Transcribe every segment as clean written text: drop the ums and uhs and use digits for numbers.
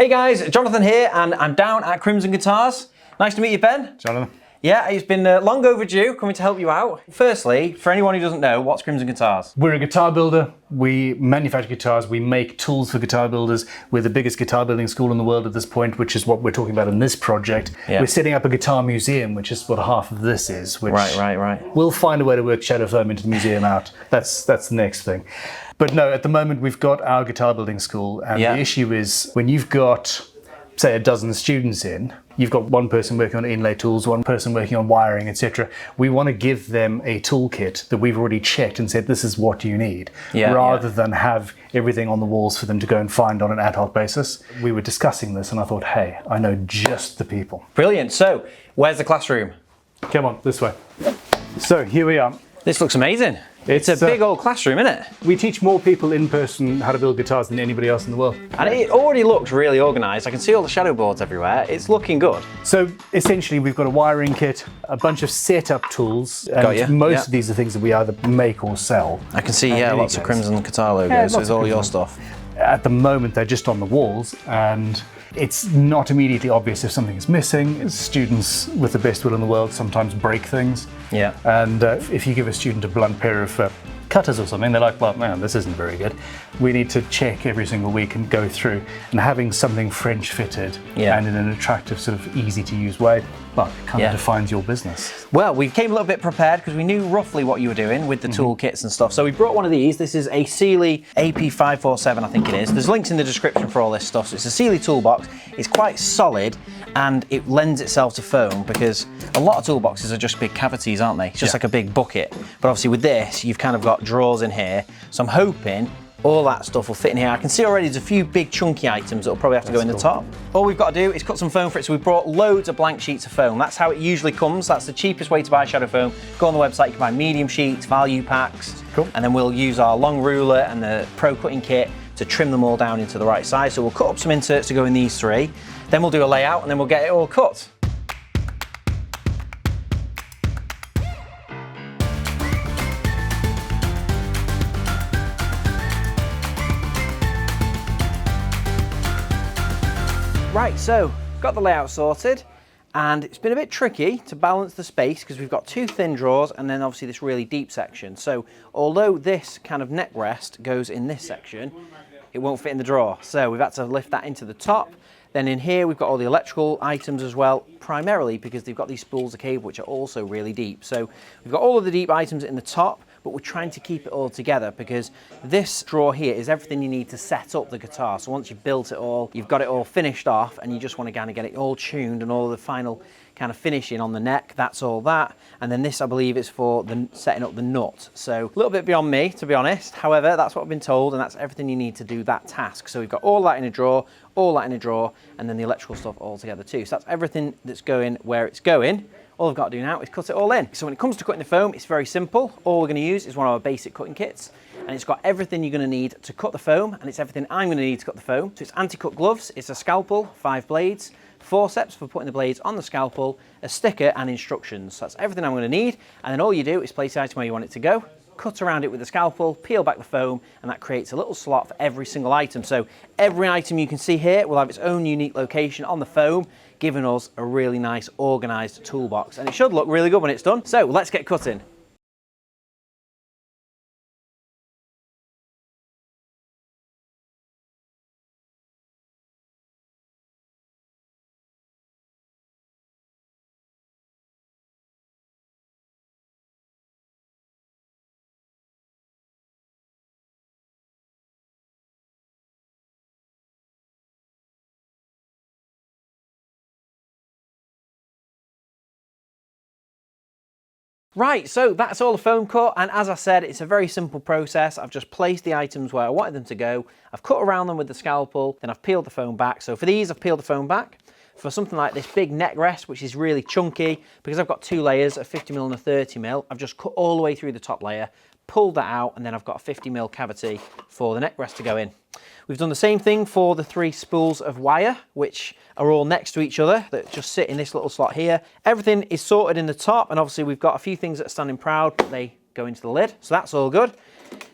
Hey guys, Jonathan here, and I'm down at Crimson Guitars. Nice to meet you, Ben. Jonathan. Yeah, it's been long overdue, coming to help you out. Firstly, for anyone who doesn't know, what's Crimson Guitars? We're a guitar builder. We manufacture guitars. We make tools for guitar builders. We're the biggest guitar building school in the world at this point, which is what we're talking about in this project. Yeah. We're setting up a guitar museum, which is what half of this is. Which Right. We'll find a way to work Shadow Foam into the museum out. That's the next thing. But no, at the moment we've got our guitar building school, and the issue is when you've got, say, a dozen students in, you've got one person working on inlay tools, one person working on wiring, etc. We want to give them a toolkit that we've already checked and said, this is what you need, rather than have everything on the walls for them to go and find on an ad hoc basis. We were discussing this and I thought, hey, I know just the people. Brilliant. So, where's the classroom? Come on, this way. So here we are. This looks amazing. It's a big old classroom, isn't it? We teach more people in person how to build guitars than anybody else in the world. And it already looks really organised. I can see all the shadow boards everywhere. It's looking good. So essentially we've got a wiring kit, a bunch of setup tools, and most of these are things that we either make or sell. I can see, lots of Crimson Guitar logos. So it's all your stuff. At the moment they're just on the walls, and it's not immediately obvious if something is missing. Students with the best will in the world sometimes break things. Yeah. And if you give a student a blunt pair of cutters or something, they're like, well, man, this isn't very good. We need to check every single week and go through, and having something French fitted and in an attractive, sort of easy to use way, well, it kind of defines your business. Well, we came a little bit prepared because we knew roughly what you were doing with the toolkits and stuff. So we brought one of these. This is a Sealey AP547, I think it is. There's links in the description for all this stuff. So it's a Sealey toolbox. It's quite solid and it lends itself to foam because a lot of toolboxes are just big cavities, aren't they? It's just like a big bucket. But obviously with this, you've kind of got drawers in here. So I'm hoping all that stuff will fit in here. I can see already there's a few big chunky items that will probably have to go in the top. All we've got to do is cut some foam for it. So we've brought loads of blank sheets of foam. That's how it usually comes. That's the cheapest way to buy shadow foam. Go on the website, you can buy medium sheets, value packs. Cool. And then we'll use our long ruler and the pro cutting kit to trim them all down into the right size. So we'll cut up some inserts to go in these three. Then we'll do a layout and then we'll get it all cut. Right, so got the layout sorted, and it's been a bit tricky to balance the space because we've got two thin drawers and then obviously this really deep section. So although this kind of neck rest goes in this section, it won't fit in the drawer. So we've had to lift that into the top. Then in here we've got all the electrical items as well, primarily because they've got these spools of cable which are also really deep. So we've got all of the deep items in the top, but we're trying to keep it all together because this drawer here is everything you need to set up the guitar. So once you've built it all, you've got it all finished off and you just want to kind of get it all tuned and all the final kind of finishing on the neck, that's all that. And then this, I believe, is for the setting up the nut. So a little bit beyond me, to be honest. However, that's what I've been told and that's everything you need to do that task. So we've got all that in a drawer, all that in a drawer, and then the electrical stuff all together too. So that's everything that's going where it's going. All I've got to do now is cut it all in. So when it comes to cutting the foam, it's very simple. All we're going to use is one of our basic cutting kits, and it's got everything you're going to need to cut the foam, and it's everything I'm going to need to cut the foam. So it's anti-cut gloves, it's a scalpel, 5 blades, forceps for putting the blades on the scalpel, a sticker and instructions. So that's everything I'm going to need, and then all you do is place the item where you want it to go, cut around it with the scalpel, peel back the foam, and that creates a little slot for every single item. So every item you can see here will have its own unique location on the foam, giving us a really nice organised toolbox. And it should look really good when it's done. So let's get cutting. Right, so that's all the foam cut, and as I said, it's a very simple process. I've just placed the items where I wanted them to go. I've cut around them with the scalpel, then I've peeled the foam back. So for these, I've peeled the foam back. For something like this big neck rest, which is really chunky, because I've got two layers, a 50mm and a 30mm, I've just cut all the way through the top layer, pulled that out, and then I've got a 50mm cavity for the neck rest to go in. We've done the same thing for the 3 spools of wire, which are all next to each other, that just sit in this little slot here. Everything is sorted in the top, and obviously we've got a few things that are standing proud, but they go into the lid, so that's all good.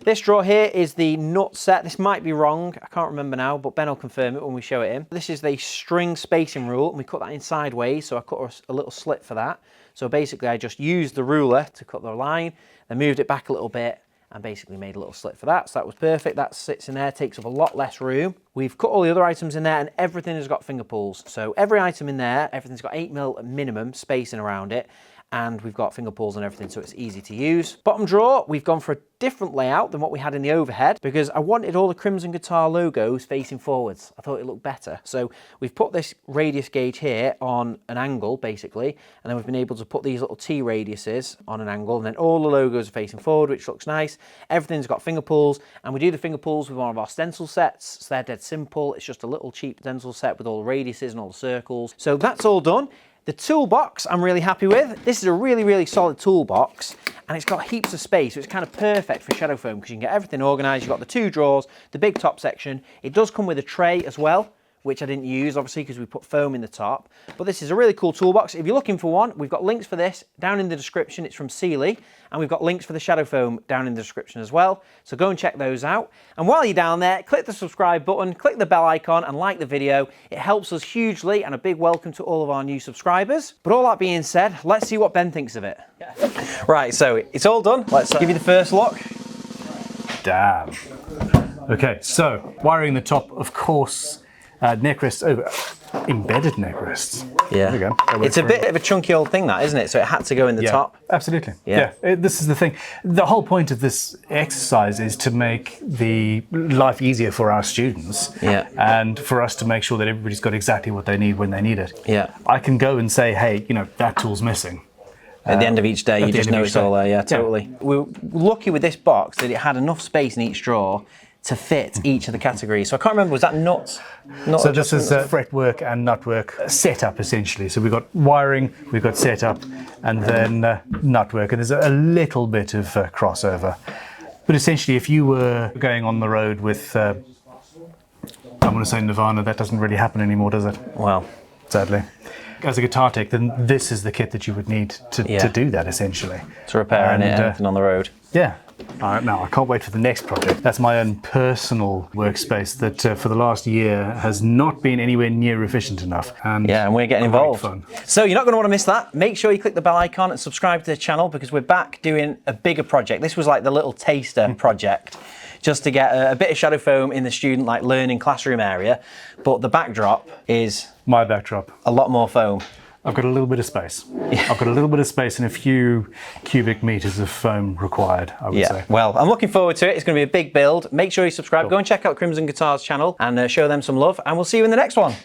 This drawer here is the nut set. This might be wrong, I can't remember now, but Ben will confirm it when we show it him. This is the string spacing rule, and we cut that in sideways, so I cut a little slit for that. So basically I just used the ruler to cut the line, then moved it back a little bit, and basically made a little slit for that. So that was perfect. That sits in there, takes up a lot less room. We've cut all the other items in there, and everything has got finger pulls. So every item in there, everything's got 8mm minimum spacing around it, and we've got finger pulls and everything, so it's easy to use. Bottom drawer, we've gone for a different layout than what we had in the overhead because I wanted all the Crimson Guitar logos facing forwards. I thought it looked better. So we've put this radius gauge here on an angle, basically, and then we've been able to put these little T radiuses on an angle, and then all the logos are facing forward, which looks nice. Everything's got finger pulls, and we do the finger pulls with one of our stencil sets, so they're dead simple. It's just a little cheap stencil set with all the radiuses and all the circles. So that's all done. The toolbox I'm really happy with. This is a really, really solid toolbox, and it's got heaps of space, so it's kind of perfect for shadow foam because you can get everything organised. You've got the 2 drawers, the big top section. It does come with a tray as well, which I didn't use, obviously, because we put foam in the top. But this is a really cool toolbox. If you're looking for one, we've got links for this down in the description. It's from Sealey, and we've got links for the shadow foam down in the description as well. So go and check those out. And while you're down there, click the subscribe button, click the bell icon, and like the video. It helps us hugely, and a big welcome to all of our new subscribers. But all that being said, let's see what Ben thinks of it. Yeah. Right, so it's all done. Let's give you the first look. Damn. Okay, so wiring the top, of course. Neck rests over, embedded neck rests. Yeah. There we go. It's a bit of a chunky old thing, that, isn't it? So it had to go in the top. Absolutely. Yeah. This is the thing. The whole point of this exercise is to make the life easier for our students. Yeah. And for us to make sure that everybody's got exactly what they need when they need it. Yeah. I can go and say, hey, you know, that tool's missing. At the end of each day, you just know it's all there. Yeah, totally. Yeah. We're lucky with this box that it had enough space in each drawer to fit each of the categories. So I can't remember, was that nuts? So this is fretwork and nutwork setup essentially. So we've got wiring, we've got setup, and then nutwork, and there's a little bit of crossover. But essentially, if you were going on the road with, I want to say Nirvana, that doesn't really happen anymore, does it? Well, sadly. As a guitar tech, then this is the kit that you would need to do that essentially. To repair anything on the road. Yeah. All right, now I can't wait for the next project. That's my own personal workspace that for the last year has not been anywhere near efficient enough. And we're getting involved. So you're not going to want to miss that. Make sure you click the bell icon and subscribe to the channel because we're back doing a bigger project. This was like the little taster project, just to get a bit of shadow foam in the student like learning classroom area. But the backdrop is my backdrop. A lot more foam. I've got a little bit of space. I've got a little bit of space and a few cubic meters of foam required, I would say. Well, I'm looking forward to it. It's going to be a big build. Make sure you subscribe. Cool. Go and check out Crimson Guitar's channel and show them some love. And we'll see you in the next one.